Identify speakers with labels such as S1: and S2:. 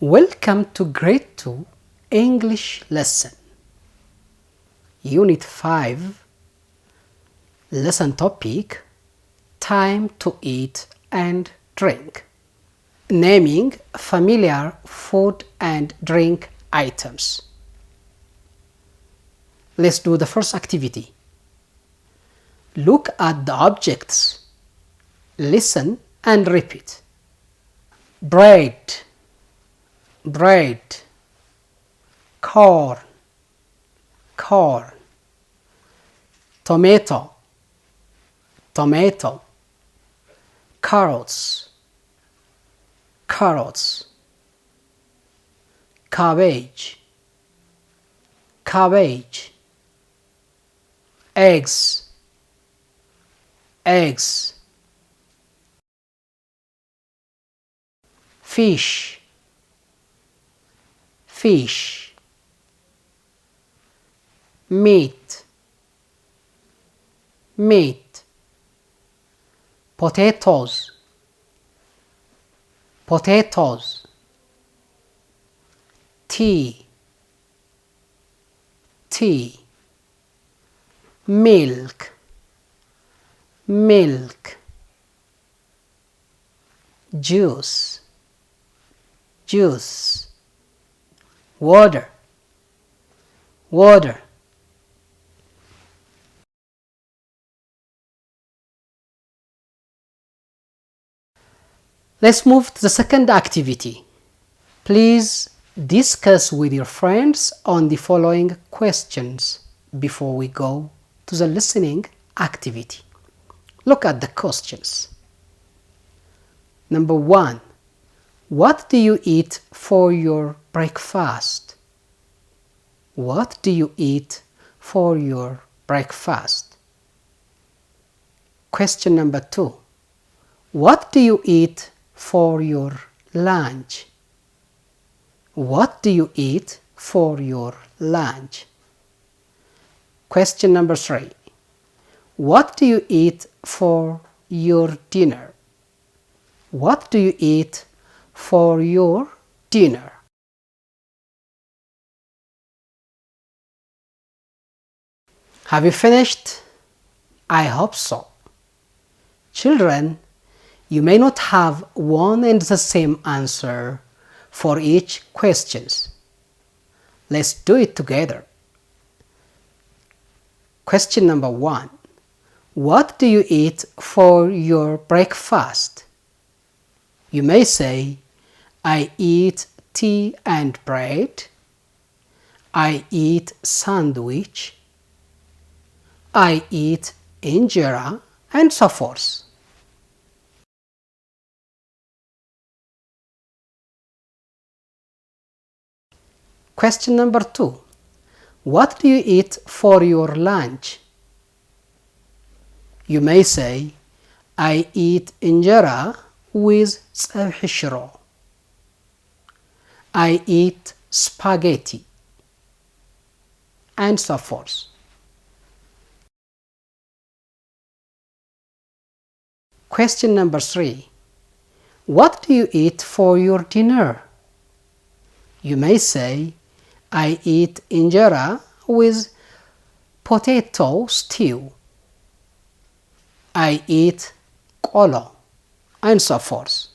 S1: Welcome to Grade 2 English lesson. Unit 5, lesson topic, time to eat and drink. Naming familiar food and drink items. Let's do the first activity. Look at the objects. Listen and repeat. Bread, bread, corn, corn, tomato, tomato, carrots, carrots, cabbage, cabbage, eggs, eggs, fish, fish, meat, meat, potatoes, potatoes, tea, tea, milk, milk, juice, juice, water, water. Let's move to the second activity. Please discuss with your friends on the following questions before we go to the listening activity. Look at the questions. Number 1. What do you eat for your breakfast? What do you eat for your breakfast? Question number 2. What do you eat for your lunch? What do you eat for your lunch? Question number 3. What do you eat for your dinner? What do you eat for your dinner? Have you finished? I hope so. Children, you may not have one and the same answer for each question. Let's do it together. Question number 1. What do you eat for your breakfast? You may say, I eat tea and bread. I eat sandwich. I eat injera, and so forth. Question number 2. What do you eat for your lunch? You may say, I eat injera with ፀብሒ ሽሮ. I eat spaghetti, and so forth. Question number 3. What do you eat for your dinner? You may say, I eat injera with potato stew. I eat ቆሎ, and so forth.